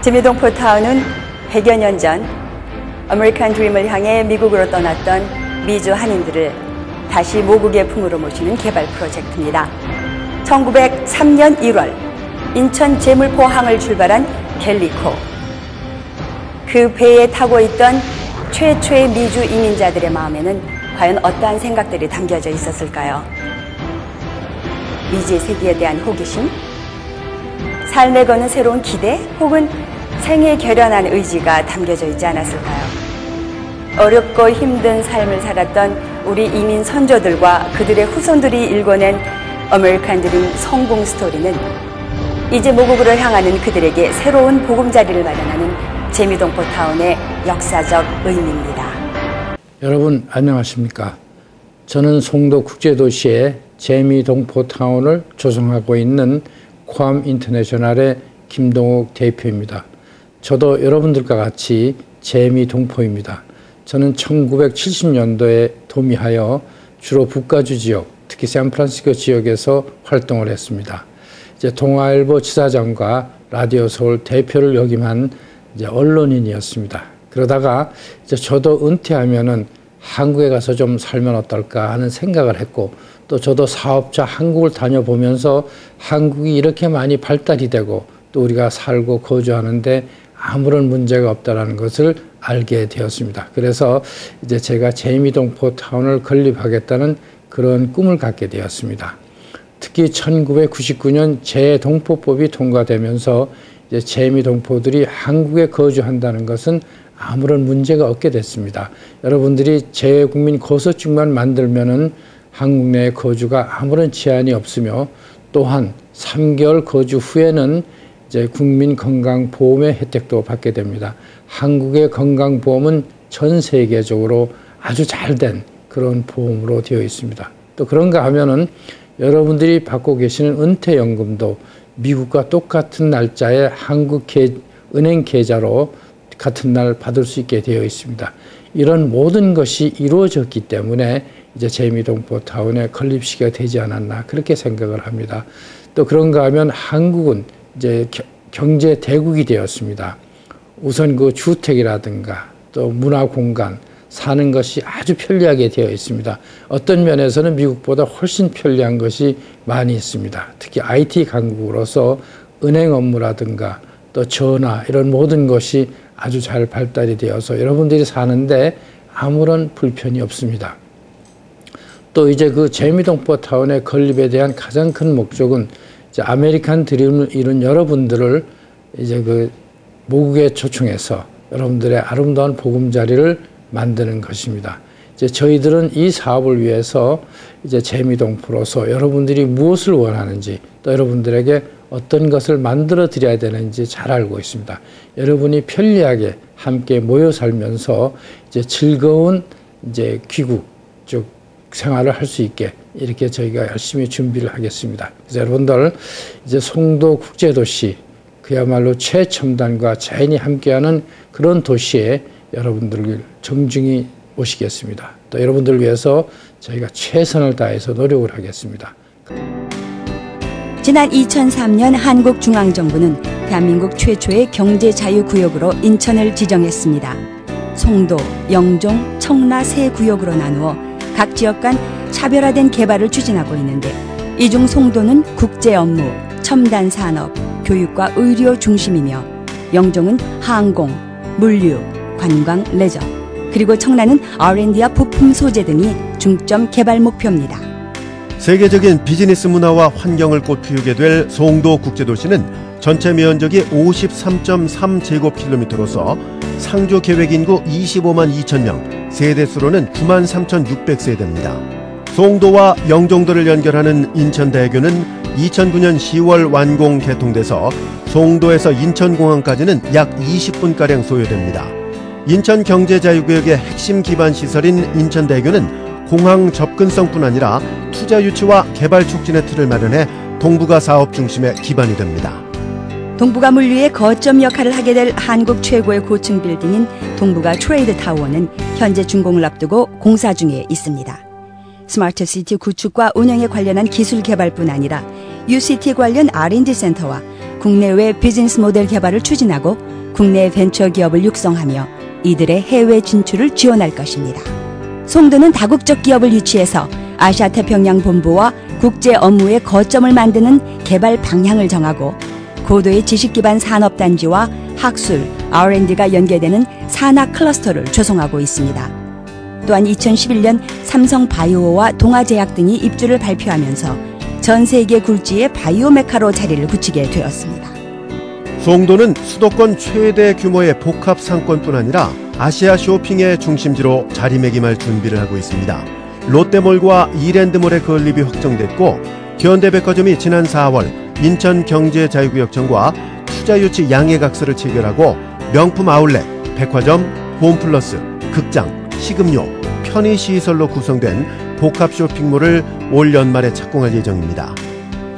재미동포타운은 100여 년 전 아메리칸 드림을 향해 미국으로 떠났던 미주 한인들을 다시 모국의 품으로 모시는 개발 프로젝트입니다. 1903년 1월 인천 제물포항을 출발한 갤리코. 그 배에 타고 있던 최초의 미주 이민자들의 마음에는 과연 어떠한 생각들이 담겨져 있었을까요? 미지의 세계에 대한 호기심? 삶에 거는 새로운 기대? 혹은 생에 결연한 의지가 담겨져 있지 않았을까요? 어렵고 힘든 삶을 살았던 우리 이민 선조들과 그들의 후손들이 일궈낸 아메리칸 드림 성공 스토리는 이제 모국으로 향하는 그들에게 새로운 보금자리를 마련하는 재미동포타운의 역사적 의미입니다. 여러분 안녕하십니까? 저는 송도 국제도시의 재미동포타운을 조성하고 있는 괌 인터내셔널의 김동욱 대표입니다. 저도 여러분들과 같이 재미동포입니다. 저는 1970년도에 도미하여 주로 북가주 지역, 특히 샌프란시스코 지역에서 활동을 했습니다. 이제 동아일보 지사장과 라디오 서울 대표를 역임한 이제 언론인이었습니다. 그러다가 이제 저도 은퇴하면은 한국에 가서 좀 살면 어떨까 하는 생각을 했고, 또 저도 사업자 한국을 다녀보면서 한국이 이렇게 많이 발달이 되고 또 우리가 살고 거주하는데 아무런 문제가 없다는 것을 알게 되었습니다. 그래서 이제 제가 재미동포타운을 건립하겠다는 그런 꿈을 갖게 되었습니다. 특히 1999년 재동포법이 통과되면서 이제 재미동포들이 한국에 거주한다는 것은 아무런 문제가 없게 됐습니다. 여러분들이 재국민 거소증만 만들면은 한국 내 거주가 아무런 제한이 없으며, 또한 3개월 거주 후에는 이제 국민건강보험의 혜택도 받게 됩니다. 한국의 건강보험은 전 세계적으로 아주 잘된 그런 보험으로 되어 있습니다. 또 그런가 하면은 여러분들이 받고 계시는 은퇴연금도 미국과 똑같은 날짜에 한국 은행 계좌로 같은 날 받을 수 있게 되어 있습니다. 이런 모든 것이 이루어졌기 때문에 이제 재미동포타운의 건립 시기가 되지 않았나 그렇게 생각을 합니다. 또 그런가 하면 한국은 이제 경제 대국이 되었습니다. 우선 그 주택이라든가 또 문화공간, 사는 것이 아주 편리하게 되어 있습니다. 어떤 면에서는 미국보다 훨씬 편리한 것이 많이 있습니다. 특히 IT 강국으로서 은행 업무라든가 또 전화 이런 모든 것이 아주 잘 발달이 되어서 여러분들이 사는데 아무런 불편이 없습니다. 또 이제 그 재미동포타운의 건립에 대한 가장 큰 목적은 이제 아메리칸 드림을 이룬 여러분들을 이제 그 모국에 초청해서 여러분들의 아름다운 보금자리를 만드는 것입니다. 이제 저희들은 이 사업을 위해서 이제 재미동포로서 여러분들이 무엇을 원하는지, 또 여러분들에게 어떤 것을 만들어 드려야 되는지 잘 알고 있습니다. 여러분이 편리하게 함께 모여 살면서 이제 즐거운 이제 귀국 즉 생활을 할 수 있게 이렇게 저희가 열심히 준비를 하겠습니다. 그래서 여러분들 이제 송도 국제도시, 그야말로 최첨단과 자연이 함께하는 그런 도시에 여러분들을 정중히 모시겠습니다. 또 여러분들을 위해서 저희가 최선을 다해서 노력을 하겠습니다. 지난 2003년 한국중앙정부는 대한민국 최초의 경제자유구역으로 인천을 지정했습니다. 송도, 영종, 청라 세 구역으로 나누어 각 지역 간 차별화된 개발을 추진하고 있는데, 이 중 송도는 국제 업무, 첨단 산업, 교육과 의료 중심이며, 영종은 항공, 물류, 관광, 레저, 그리고 청라는 R&D와 부품 소재 등이 중점 개발 목표입니다. 세계적인 비즈니스 문화와 환경을 꽃피우게 될 송도 국제도시는 전체 면적이 53.3제곱킬로미터로서 상주 계획 인구 25만 2천 명, 세대수로는 9만 3,600세대입니다. 송도와 영종도를 연결하는 인천대교는 2009년 10월 완공 개통돼서 송도에서 인천공항까지는 약 20분가량 소요됩니다. 인천경제자유구역의 핵심 기반 시설인 인천대교는 공항 접근성뿐 아니라 투자 유치와 개발 촉진의 틀을 마련해 동북아 사업 중심의 기반이 됩니다. 동북아 물류의 거점 역할을 하게 될 한국 최고의 고층 빌딩인 동북아 트레이드 타워는 현재 준공을 앞두고 공사 중에 있습니다. 스마트 시티 구축과 운영에 관련한 기술 개발뿐 아니라 UCT 관련 R&D 센터와 국내외 비즈니스 모델 개발을 추진하고 국내 벤처 기업을 육성하며 이들의 해외 진출을 지원할 것입니다. 송도는 다국적 기업을 유치해서 아시아 태평양 본부와 국제 업무의 거점을 만드는 개발 방향을 정하고 고도의 지식 기반 산업단지와 학술, R&D가 연계되는 산하 클러스터를 조성하고 있습니다. 또한 2011년 삼성바이오와 동아제약 등이 입주를 발표하면서 전 세계 굴지의 바이오 메카로 자리를 굳히게 되었습니다. 송도는 수도권 최대 규모의 복합 상권뿐 아니라 아시아 쇼핑의 중심지로 자리매김할 준비를 하고 있습니다. 롯데몰과 이랜드몰의 건립이 확정됐고 현대백화점이 지난 4월 인천경제자유구역청과 투자유치 양해각서를 체결하고 명품 아울렛, 백화점, 홈플러스, 극장, 식음료, 편의시설로 구성된 복합 쇼핑몰을 올 연말에 착공할 예정입니다.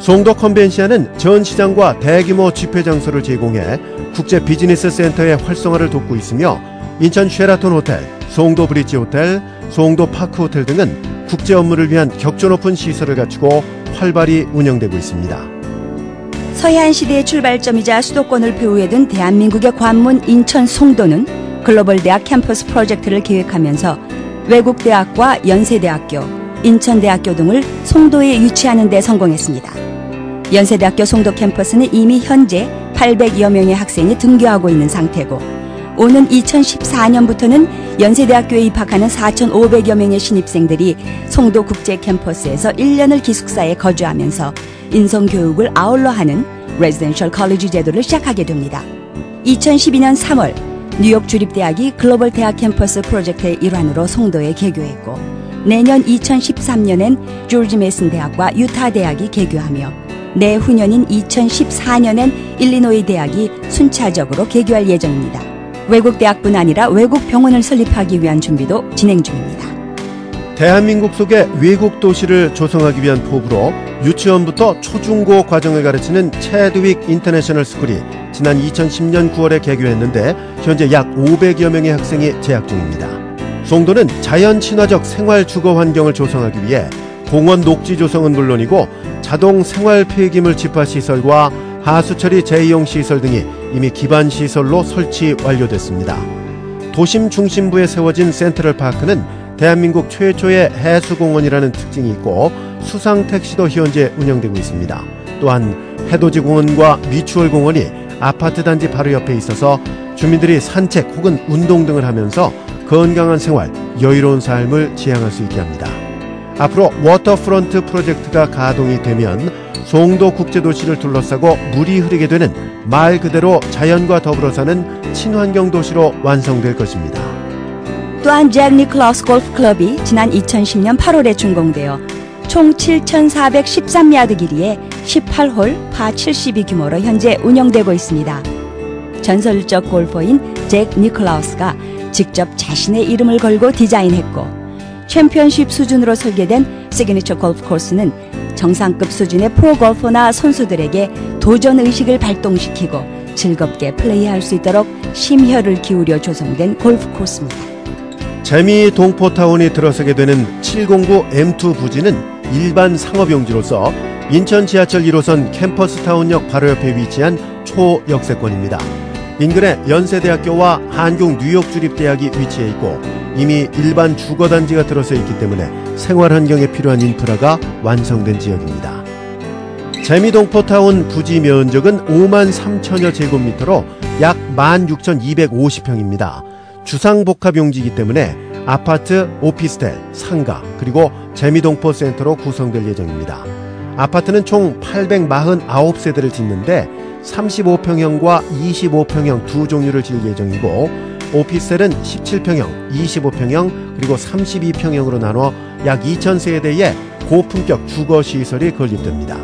송도 컨벤시아는 전 시장과 대규모 집회 장소를 제공해 국제 비즈니스 센터의 활성화를 돕고 있으며 인천 쉐라톤 호텔, 송도 브릿지 호텔, 송도 파크 호텔 등은 국제 업무를 위한 격조 높은 시설을 갖추고 활발히 운영되고 있습니다. 서해안 시대의 출발점이자 수도권을 배후에 둔 대한민국의 관문 인천 송도는 글로벌 대학 캠퍼스 프로젝트를 계획하면서 외국 대학과 연세대학교, 인천대학교 등을 송도에 유치하는 데 성공했습니다. 연세대학교 송도 캠퍼스는 이미 현재 800여 명의 학생이 등교하고 있는 상태고 오는 2014년부터는 연세대학교에 입학하는 4,500여 명의 신입생들이 송도 국제 캠퍼스에서 1년을 기숙사에 거주하면서 인성교육을 아울러 하는 레지던셜 컬리지 제도를 시작하게 됩니다. 2012년 3월 뉴욕 주립대학이 글로벌 대학 캠퍼스 프로젝트의 일환으로 송도에 개교했고 내년 2013년엔 조지 메이슨 대학과 유타 대학이 개교하며 내후년인 2014년엔 일리노이 대학이 순차적으로 개교할 예정입니다. 외국 대학뿐 아니라 외국 병원을 설립하기 위한 준비도 진행 중입니다. 대한민국 속의 외국 도시를 조성하기 위한 포부로 유치원부터 초중고 과정을 가르치는 체드윅 인터내셔널 스쿨이 지난 2010년 9월에 개교했는데 현재 약 500여 명의 학생이 재학 중입니다. 송도는 자연 친화적 생활 주거 환경을 조성하기 위해 공원 녹지 조성은 물론이고 자동 생활 폐기물 집화 시설과 하수 처리 재이용 시설 등이 이미 기반 시설로 설치 완료됐습니다. 도심 중심부에 세워진 센트럴파크는 대한민국 최초의 해수공원이라는 특징이 있고 수상택시도 현재 운영되고 있습니다. 또한 해돋이공원과 뮤추얼공원이 아파트 단지 바로 옆에 있어서 주민들이 산책 혹은 운동 등을 하면서 건강한 생활, 여유로운 삶을 지향할 수 있게 합니다. 앞으로 워터프런트 프로젝트가 가동이 되면 송도 국제도시를 둘러싸고 물이 흐르게 되는 말 그대로 자연과 더불어 사는 친환경 도시로 완성될 것입니다. 또한 잭 니클라우스 골프 클럽이 지난 2010년 8월에 준공되어 총 7,413야드 길이의 18홀 파72 규모로 현재 운영되고 있습니다. 전설적 골퍼인 잭 니클라우스가 직접 자신의 이름을 걸고 디자인했고 챔피언십 수준으로 설계된 시그니처 골프 코스는 정상급 수준의 프로 골퍼나 선수들에게 도전 의식을 발동시키고 즐겁게 플레이할 수 있도록 심혈을 기울여 조성된 골프 코스입니다. 재미 동포타운이 들어서게 되는 709 M2 부지는 일반 상업용지로서 인천 지하철 1호선 캠퍼스타운역 바로 옆에 위치한 초역세권입니다. 인근에 연세대학교와 한국 뉴욕 주립대학이 위치해 있고 이미 일반 주거단지가 들어서 있기 때문에 생활환경에 필요한 인프라가 완성된 지역입니다. 재미동포타운 부지 면적은 5만 3천여 제곱미터로 약 16,250평입니다. 주상복합용지이기 때문에 아파트, 오피스텔, 상가 그리고 재미동포 센터로 구성될 예정입니다. 아파트는 총 849세대를 짓는데 35평형과 25평형 두 종류를 지을 예정이고 오피스텔은 17평형, 25평형 그리고 32평형으로 나눠 약 2,000세대의 고품격 주거시설이 건립됩니다.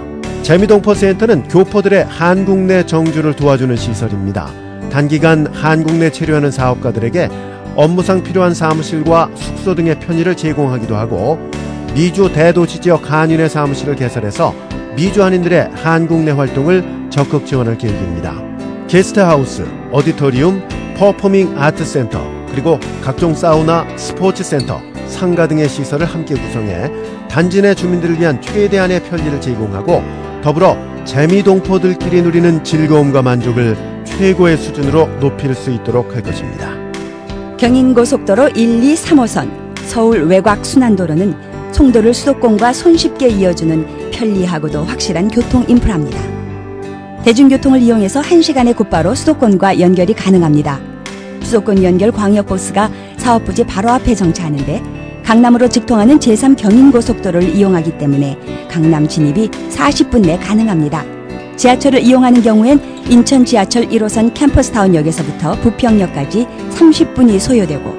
재미동포 센터는 교포들의 한국 내 정주를 도와주는 시설입니다. 단기간 한국 내 체류하는 사업가들에게 업무상 필요한 사무실과 숙소 등의 편의를 제공하기도 하고 미주 대도시 지역 한인회 사무실을 개설해서 미주 한인들의 한국 내 활동을 적극 지원할 계획입니다. 게스트하우스, 오디토리움, 퍼포밍 아트 센터, 그리고 각종 사우나, 스포츠 센터, 상가 등의 시설을 함께 구성해 단지 내 주민들을 위한 최대한의 편리를 제공하고 더불어 재미동포들끼리 누리는 즐거움과 만족을 최고의 수준으로 높일 수 있도록 할 것입니다. 경인고속도로 1, 2, 3호선 서울 외곽 순환도로는 송도를 수도권과 손쉽게 이어주는 편리하고도 확실한 교통 인프라입니다. 대중교통을 이용해서 1시간에 곧바로 수도권과 연결이 가능합니다. 수도권 연결 광역버스가 사업부지 바로 앞에 정차하는데 강남으로 직통하는 제3 경인고속도로를 이용하기 때문에 강남 진입이 40분 내 가능합니다. 지하철을 이용하는 경우엔 인천 지하철 1호선 캠퍼스타운역에서부터 부평역까지 30분이 소요되고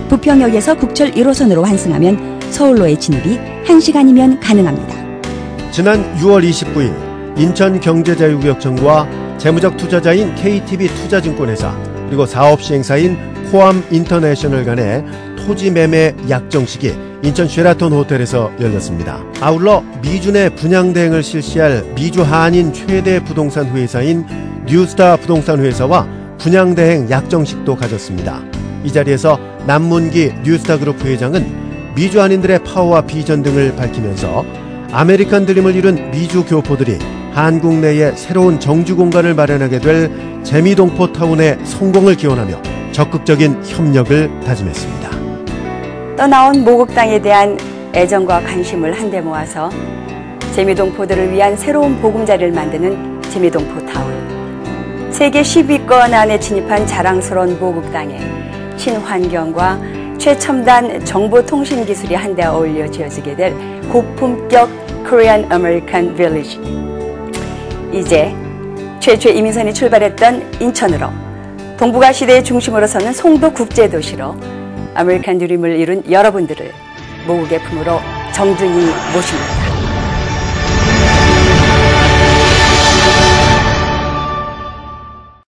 부평역에서 국철 1호선으로 환승하면 서울로의 진입이 1시간이면 가능합니다. 지난 6월 29일 인천경제자유구역청구와 재무적 투자자인 KTB 투자증권회사 그리고 사업시행사인 코암 인터내셔널 간의 토지 매매 약정식이 인천 쉐라톤 호텔에서 열렸습니다. 아울러 미주 내 분양 대행을 실시할 미주 한인 최대 부동산 회사인 뉴스타 부동산 회사와 분양 대행 약정식도 가졌습니다. 이 자리에서 남문기 뉴스타 그룹 회장은 미주 한인들의 파워와 비전 등을 밝히면서 아메리칸 드림을 이룬 미주 교포들이 한국 내에 새로운 정주 공간을 마련하게 될 재미동포 타운의 성공을 기원하며 적극적인 협력을 다짐했습니다. 떠나온 모국땅에 대한 애정과 관심을 한데 모아서 재미동포들을 위한 새로운 보금자리를 만드는 재미동포 타운. 세계 10위권 안에 진입한 자랑스러운 모국 땅에 친환경과 최첨단 정보통신 기술이 한데 어울려 지어지게 될 고품격 Korean American Village. 이제 최초의 이민선이 출발했던 인천으로 동북아 시대의 중심으로 서는 송도 국제도시로 아메리칸 드림을 이룬 여러분들을 모국의 품으로 정중히 모십니다.